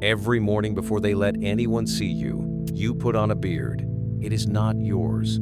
Every morning before they let anyone see you, you put on a beard. It is not yours.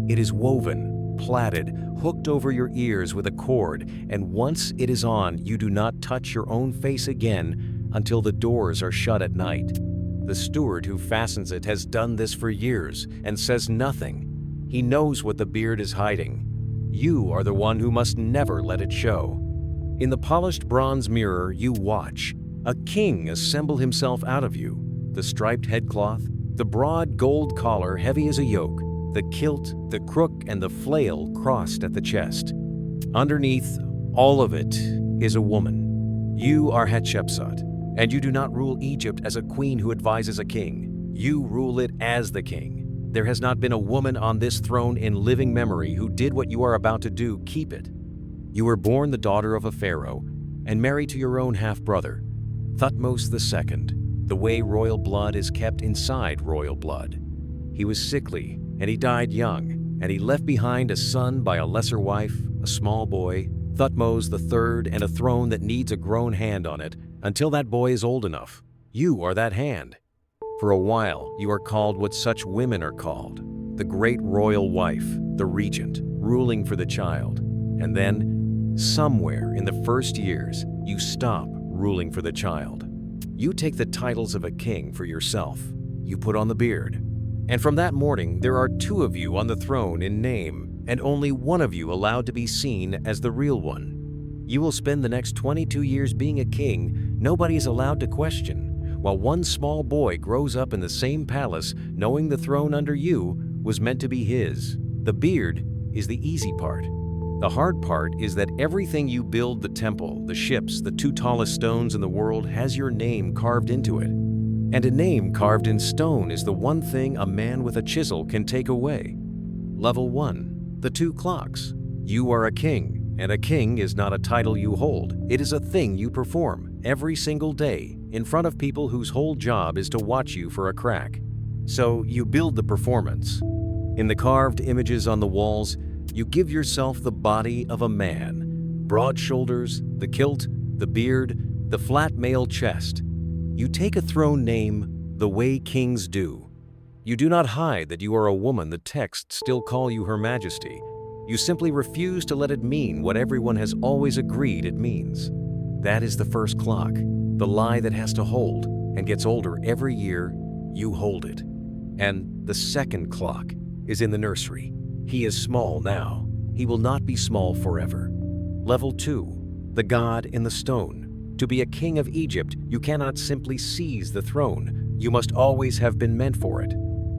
It is woven, plaited, hooked over your ears with a cord, and once it is on, you do not touch your own face again until the doors are shut at night. The steward who fastens it has done this for years and says nothing. He knows what the beard is hiding. You are the one who must never let it show. In the polished bronze mirror you watch a king assemble himself out of you. The striped headcloth, the broad gold collar heavy as a yoke, the kilt, the crook, and the flail crossed at the chest. Underneath all of it is a woman. You are Hatshepsut, and you do not rule Egypt as a queen who advises a king. You rule it as the king. There has not been a woman on this throne in living memory who did what you are about to do. Keep it. You were born the daughter of a pharaoh and married to your own half-brother, Thutmose II, the way royal blood is kept inside royal blood. He was sickly, and he died young, and he left behind a son by a lesser wife, a small boy, Thutmose III, and a throne that needs a grown hand on it until that boy is old enough. You are that hand. For a while, you are called what such women are called, the great royal wife, the regent, ruling for the child. And then, somewhere in the first years, you stop ruling for the child. You take the titles of a king for yourself. You put on the beard. And from that morning, there are two of you on the throne in name, and only one of you allowed to be seen as the real one. You will spend the next 22 years being a king nobody is allowed to question, while one small boy grows up in the same palace knowing the throne under you was meant to be his. The beard is the easy part. The hard part is that everything you build, the temple, the ships, the two tallest stones in the world, has your name carved into it. And a name carved in stone is the one thing a man with a chisel can take away. Level 1. The two clocks. You are a king, and a king is not a title you hold. It is a thing you perform every single day in front of people whose whole job is to watch you for a crack. So you build the performance. In the carved images on the walls, you give yourself the body of a man. Broad shoulders, the kilt, the beard, the flat male chest. You take a throne name the way kings do. You do not hide that you are a woman. The texts still call you Her Majesty. You simply refuse to let it mean what everyone has always agreed it means. That is the first clock, the lie that has to hold and gets older every year. You hold it. And the second clock is in the nursery. He is small now. He will not be small forever. Level 2. The god in the stone. To be a king of Egypt, you cannot simply seize the throne. You must always have been meant for it.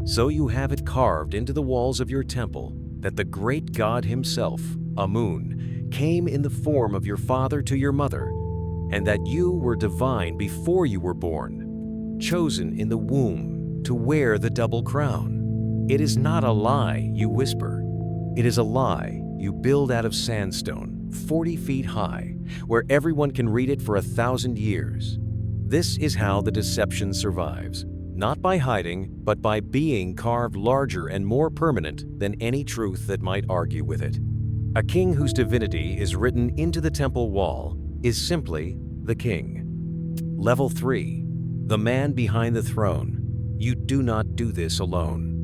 So you have it carved into the walls of your temple that the great god himself, Amun, came in the form of your father to your mother, and that you were divine before you were born, chosen in the womb to wear the double crown. It is not a lie you whisper. It is a lie you build out of sandstone, 40 feet high, where everyone can read it for 1,000 years. This is how the deception survives, not by hiding, but by being carved larger and more permanent than any truth that might argue with it. A king whose divinity is written into the temple wall is simply the king. Level 3. The man behind the throne. You do not do this alone.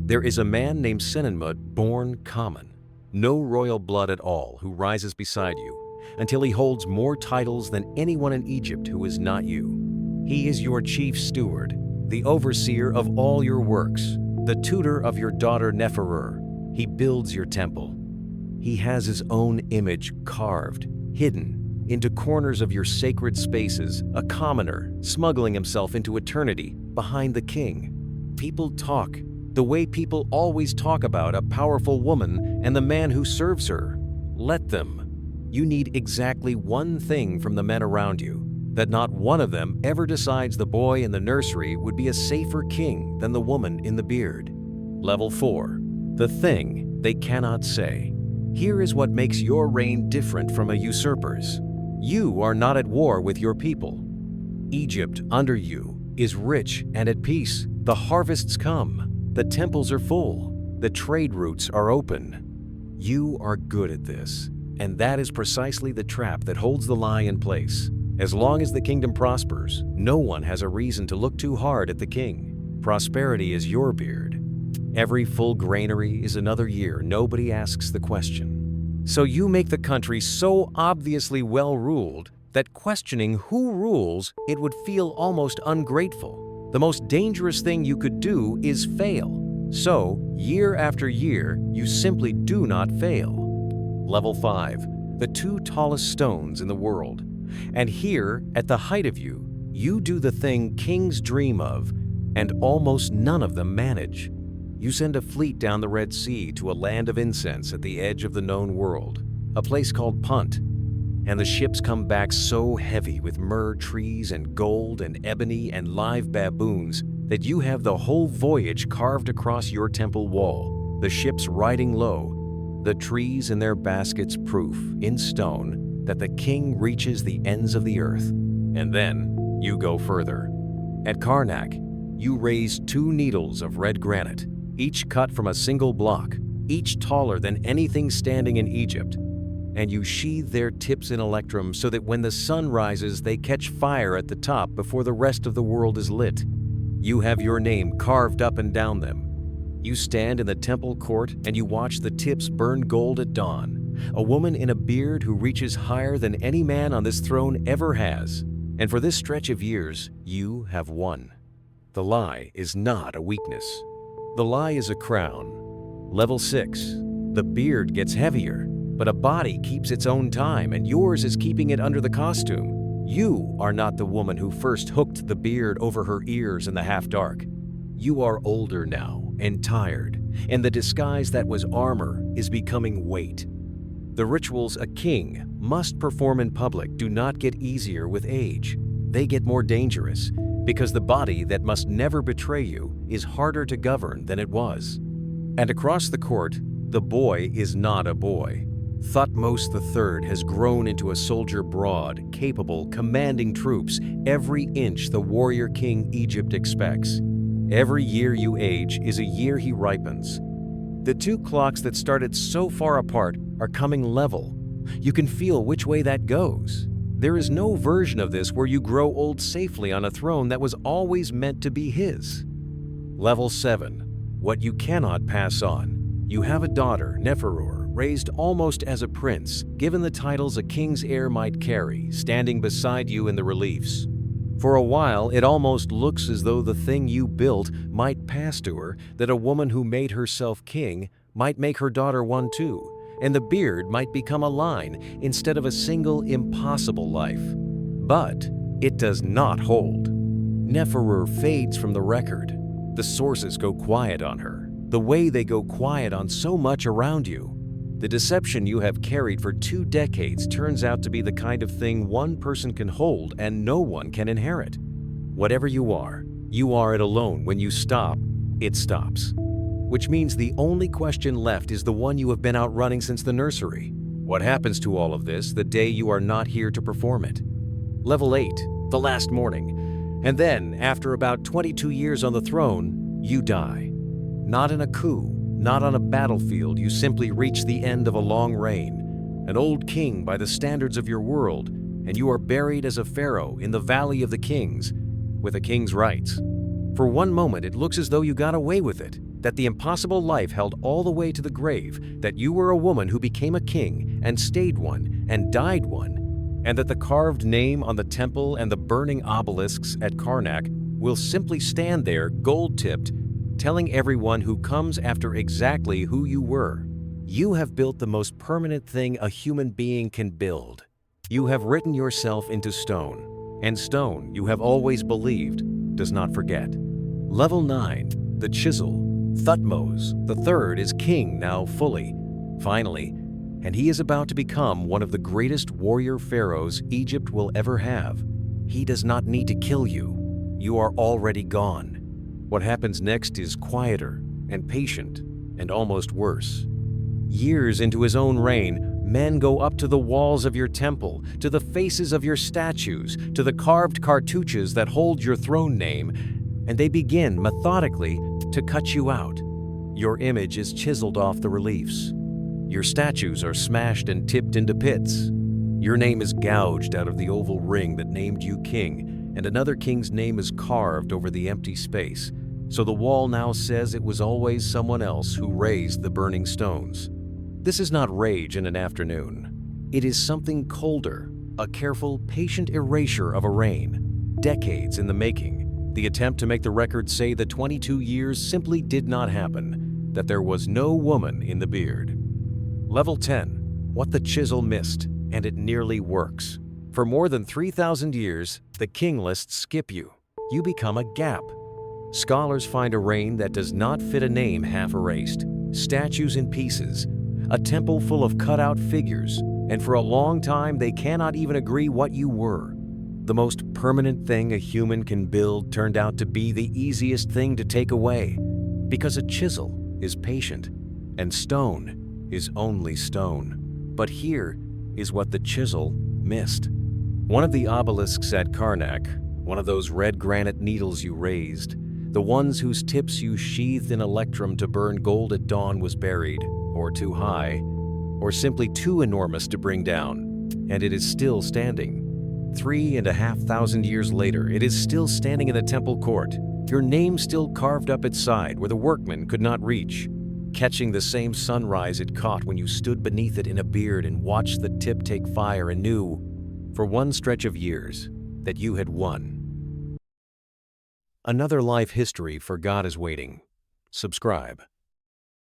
There is a man named Senenmut, born common, no royal blood at all, who rises beside you until he holds more titles than anyone in Egypt who is not you. He is your chief steward, the overseer of all your works, the tutor of your daughter Neferur. He builds your temple. He has his own image carved, hidden into corners of your sacred spaces, a commoner smuggling himself into eternity behind the king. People talk the way people always talk about a powerful woman and the man who serves her. Let them. You need exactly one thing from the men around you, that not one of them ever decides the boy in the nursery would be a safer king than the woman in the beard. Level 4. The thing they cannot say. Here is what makes your reign different from a usurper's. You are not at war with your people. Egypt under you is rich and at peace. The harvests come. The temples are full. The trade routes are open. You are good at this, and that is precisely the trap that holds the lie in place. As long as the kingdom prospers, no one has a reason to look too hard at the king. Prosperity is your beard. Every full granary is another year nobody asks the question. So you make the country so obviously well ruled that questioning who rules it would feel almost ungrateful. The most dangerous thing you could do is fail. So, year after year, you simply do not fail. Level 5. The 2 tallest stones in the world. And here, at the height of you, you do the thing kings dream of, and almost none of them manage. You send a fleet down the Red Sea to a land of incense at the edge of the known world, a place called Punt. And the ships come back so heavy with myrrh trees and gold and ebony and live baboons that you have the whole voyage carved across your temple wall, the ships riding low, the trees in their baskets proof, in stone, that the king reaches the ends of the earth. And then you go further. At Karnak, you raise 2 needles of red granite, each cut from a single block, each taller than anything standing in Egypt. And you sheathe their tips in electrum so that when the sun rises, they catch fire at the top before the rest of the world is lit. You have your name carved up and down them. You stand in the temple court and you watch the tips burn gold at dawn. A woman in a beard who reaches higher than any man on this throne ever has. And for this stretch of years, you have won. The lie is not a weakness. The lie is a crown. Level 6. The beard gets heavier, but a body keeps its own time, and yours is keeping it under the costume. You are not the woman who first hooked the beard over her ears in the half-dark. You are older now and tired, and the disguise that was armor is becoming weight. The rituals a king must perform in public do not get easier with age. They get more dangerous, because the body that must never betray you is harder to govern than it was. And across the court, the boy is not a boy. Thutmose III has grown into a soldier broad, capable, commanding troops every inch the warrior king Egypt expects. Every year you age is a year he ripens. The 2 clocks that started so far apart are coming level. You can feel which way that goes. There is no version of this where you grow old safely on a throne that was always meant to be his. Level 7. What you cannot pass on. You have a daughter, Neferur, raised almost as a prince, given the titles a king's heir might carry, standing beside you in the reliefs. For a while, it almost looks as though the thing you built might pass to her, that a woman who made herself king might make her daughter one too, and the beard might become a line instead of a single impossible life. But it does not hold. Neferur fades from the record. The sources go quiet on her, the way they go quiet on so much around you. The deception you have carried for 2 decades turns out to be the kind of thing one person can hold and no one can inherit. Whatever you are it alone. When you stop, it stops. Which means the only question left is the one you have been outrunning since the nursery. What happens to all of this the day you are not here to perform it? Level 8, the last morning. And then, after about 22 years on the throne, you die. Not in a coup. Not on a battlefield, you simply reach the end of a long reign, an old king by the standards of your world, and you are buried as a pharaoh in the Valley of the Kings, with a king's rights. For one moment it looks as though you got away with it, that the impossible life held all the way to the grave, that you were a woman who became a king, and stayed one, and died one, and that the carved name on the temple and the burning obelisks at Karnak will simply stand there gold-tipped, telling everyone who comes after exactly who you were. You have built the most permanent thing a human being can build. You have written yourself into stone, and stone, you have always believed, does not forget. Level 9, the chisel. Thutmose III is king now fully, finally, and he is about to become one of the greatest warrior pharaohs Egypt will ever have. He does not need to kill you. You are already gone. What happens next is quieter and patient and almost worse. Years into his own reign, men go up to the walls of your temple, to the faces of your statues, to the carved cartouches that hold your throne name, and they begin methodically to cut you out. Your image is chiseled off the reliefs. Your statues are smashed and tipped into pits. Your name is gouged out of the oval ring that named you king, and another king's name is carved over the empty space. So the wall now says it was always someone else who raised the burning stones. This is not rage in an afternoon. It is something colder, a careful, patient erasure of a reign, decades in the making. The attempt to make the record say the 22 years simply did not happen, that there was no woman in the beard. Level 10. What the chisel missed, and it nearly works. For more than 3,000 years, the king lists skip you. You become a gap. Scholars find a reign that does not fit a name half erased, statues in pieces, a temple full of cut-out figures, and for a long time they cannot even agree what you were. The most permanent thing a human can build turned out to be the easiest thing to take away, because a chisel is patient, and stone is only stone. But here is what the chisel missed. One of the obelisks at Karnak, one of those red granite needles you raised, the ones whose tips you sheathed in electrum to burn gold at dawn, was buried, or too high, or simply too enormous to bring down, and it is still standing. 3,500 years later, it is still standing in the temple court, your name still carved up its side where the workman could not reach, catching the same sunrise it caught when you stood beneath it in a beard and watched the tip take fire and knew, for one stretch of years, that you had won. Another life history for God is waiting. Subscribe.